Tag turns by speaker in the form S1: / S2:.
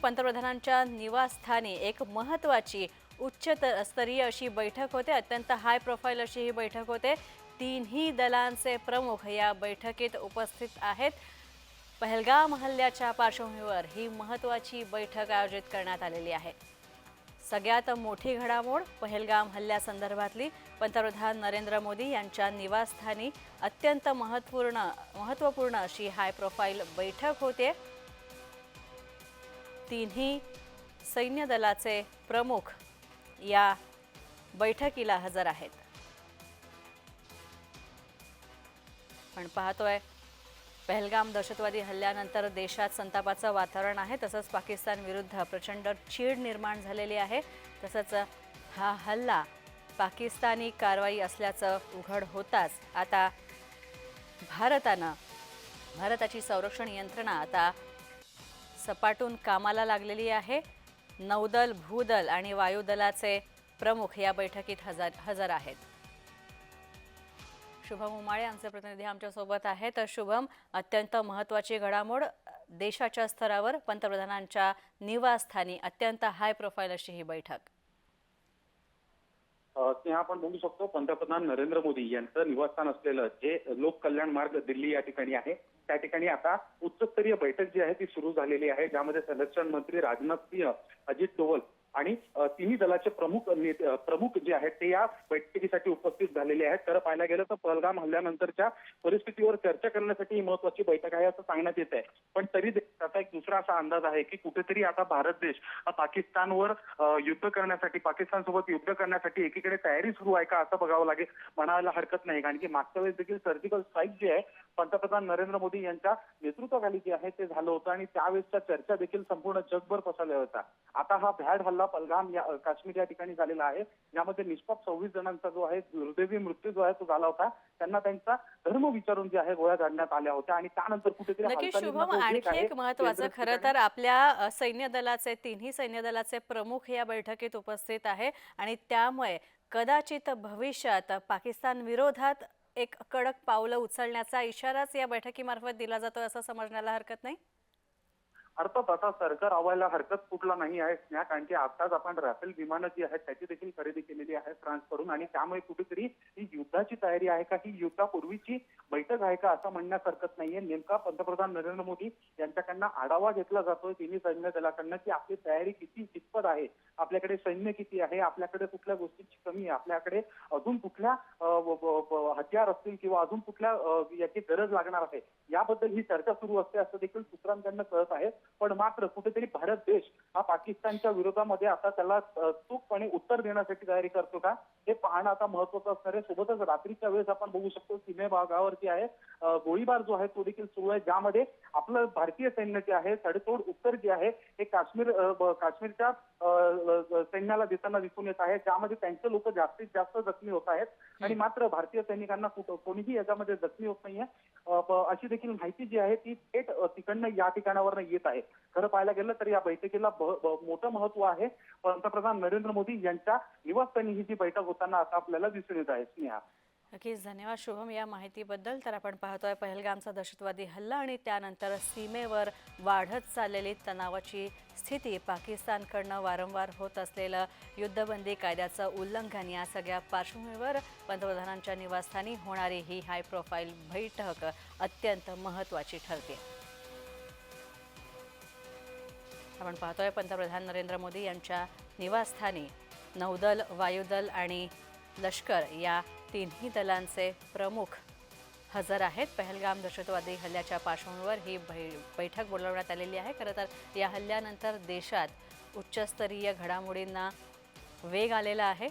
S1: पंतप्रधानांच्या निवासस्थानी एक महत्त्वाची उच्चस्तरीय अशी बैठक होते। अत्यंत हाय प्रोफाईल अशी ही बैठक होते। तीनही दलांचे प्रमुख या बैठकीत उपस्थित आहेत। पहलगाम हल्ल्याच्या पार्श्वभूमीवर ही महत्त्वाची बैठक आयोजित करण्यात आलेली आहे। सगळ्यात मोठी घडामोड पहलगाम हल्ल्यासंदर्भातली पंतप्रधान नरेंद्र मोदी यांच्या निवासस्थानी अत्यंत महत्त्वपूर्ण अशी हाय प्रोफाईल बैठक होते। तीनही सैन्य दलाचे प्रमुख या बैठकीला हजर आहेत। पण पाहतोय पहलगाम दहशतवादी हल्ल्यानंतर देशात संतापाचं वातावरण आहे। तसंच पाकिस्तान विरुद्ध प्रचंड चीड निर्माण झालेली आहे। तसंच हा हल्ला पाकिस्तानी कारवाई असल्याचं उघड होताच आता भारताची संरक्षण यंत्रणा आता सपाटून कामाला लागलेली आहे। नौदल, भूदल आणि वायुदलाचे प्रमुख या बैठकीत हजर आहेत। शुभम उमाळे आमचे प्रतिनिधी आमच्या सोबत आहेत। तर शुभम, अत्यंत महत्त्वाची घडामोड देशाच्या स्तरावर पंतप्रधानांच्या निवासस्थानी अत्यंत हाय प्रोफाईल अशी ही बैठक।
S2: आपण बघू शकतो पंतप्रधान नरेंद्र मोदी यांचं निवासस्थान असलेलं जे लोक कल्याण मार्ग दिल्ली या ठिकाणी आहे, त्या ठिकाणी आता उच्चस्तरीय बैठक जी आहे ती सुरू झालेली आहे, ज्यामध्ये संरक्षण मंत्री राजनाथ सिंह, अजित डोवल आणि तिन्ही दलाचे प्रमुख जे आहेत ते या बैठकीसाठी उपस्थित झालेले आहेत। तर पाहायला गेलं तर पहलगाम हल्ल्यानंतरच्या परिस्थितीवर चर्चा करण्यासाठी ही महत्त्वाची बैठक आहे असं सांगण्यात येत आहे। पण तरी आता एक दुसरा असा अंदाज आहे की कुठेतरी आता भारत देश पाकिस्तानवर युद्ध करण्यासाठी, पाकिस्तानसोबत युद्ध करण्यासाठी एकीकडे तयारी सुरू आहे का असं बघावं लागेल, म्हणायला हरकत नाही। कारण की मागच्या वेळेस देखील सर्जिकल स्ट्राईक जे आहे पंतप्रधान नरेंद्र मोदी यांच्या नेतृत्वाखाली जे आहे ते झालं होतं आणि त्यावेळेसच्या चर्चा देखील संपूर्ण जगभर पसरल्या होत्या। आता हा भ्याड हल्ला पहलगाम या काश्मीर या ठिकाणी झालेला आहे, ज्यामध्ये निष्पाप 26 जणांचा जो आहे दुर्दैवी मृत्यू जो आहे तो झाला होता। त्यांना त्यांचा धर्म विचारून जे आहे गोळ्या झाडण्यात आल्या होत्या आणि त्यानंतर कुठेतरी
S1: नक्की शुभम, आणखी एक महत्त्वाचं खरं तर आपल्या सैन्य दलाचे तिन्ही सैन्य दलाचे प्रमुख या बैठकीत उपस्थित आहे आणि त्यामुळे कदाचित भविष्यात पाकिस्तान विरोधात एक कडक पावलं उचलण्याचा इशाराच या बैठकीमार्फत दिला जातो असं समजण्याला हरकत नाही।
S2: अर्थात आता सरकार अवायला हरकत कुठला नाही आहे, कारण की आताच आपण राफेल विमानं जी आहेत त्याची देखील खरेदी केलेली आहे फ्रान्सकडून आणि त्यामुळे कुठेतरी ही युद्धाची तयारी आहे का, ही युद्धापूर्वीची बैठक आहे का असं म्हणण्यास हरकत नाहीये। नेमका पंतप्रधान नरेंद्र मोदी यांच्याकडनं आढावा घेतला जातोय तिन्ही सैन्य दलाकडनं की आपली तयारी कितपत आहे, आपल्याकडे सैन्य किती आहे, आपल्याकडे कुठल्या गोष्टीची कमी आहे, आपल्याकडे अजून कुठल्या हत्यार असतील किंवा अजून कुठल्या याची गरज लागणार आहे, याबद्दल ही चर्चा सुरू असते असं देखील सूत्रांकडनं कळत आहे। पण मात्र कुठेतरी भारत देश हा पाकिस्तानच्या विरोधामध्ये आता त्याला चूकपणे उत्तर देण्यासाठी तयारी करतो का हे पाहणं आता महत्त्वाचं असणार आहे। सोबतच रात्रीच्या वेळेस आपण बघू शकतो सीमेभागावरती आहे गोळीबार जो आहे तो देखील सुरू आहे, ज्यामध्ये आपलं भारतीय सैन्य जे आहे सडेतोड उत्तर जे आहे हे काश्मीरच्या सैन्याला देताना दिसून येत आहे, ज्यामध्ये त्यांचे लोक जास्तीत जास्त जखमी होत आहेत आणि मात्र भारतीय सैनिकांना कोणीही याच्यामध्ये जखमी होत नाहीये अशी देखील माहिती जी आहे ती थेट तिकडनं या ठिकाणावर येत आहे। खरं पाहायला गेलं तर या बैठकीला मोठं महत्व आहे। पंतप्रधान नरेंद्र मोदी यांच्या निवासस्थानी ही जी बैठक होताना आता आपल्याला दिसून येत आहे। स्नेहा,
S1: नक्कीच धन्यवाद शुभम या माहितीबद्दल। तर आपण पाहतोय पहलगामचा दहशतवादी हल्ला आणि त्यानंतर सीमेवर वाढत चाललेली तणावाची स्थिती, पाकिस्तानकडनं वारंवार होत असलेलं युद्धबंदी कायद्याचं उल्लंघन, या सगळ्या पार्श्वभूमीवर पंतप्रधानांच्या निवासस्थानी होणारी ही हाय प्रोफाईल बैठक अत्यंत महत्त्वाची ठरते। आपण पाहतोय पंतप्रधान नरेंद्र मोदी यांच्या निवासस्थानी नौदल, वायुदल आणि लष्कर या तिन्ही दलांचे प्रमुख हजर आहेत। पहलगाम दहशतवादी हल्ल्याच्या पार्श्वभूमीवर ही बैठक बोलावण्यात आलेली आहे। खरं तर या हल्ल्यानंतर देशात उच्चस्तरीय घडामोडींना वेग आलेला आहे।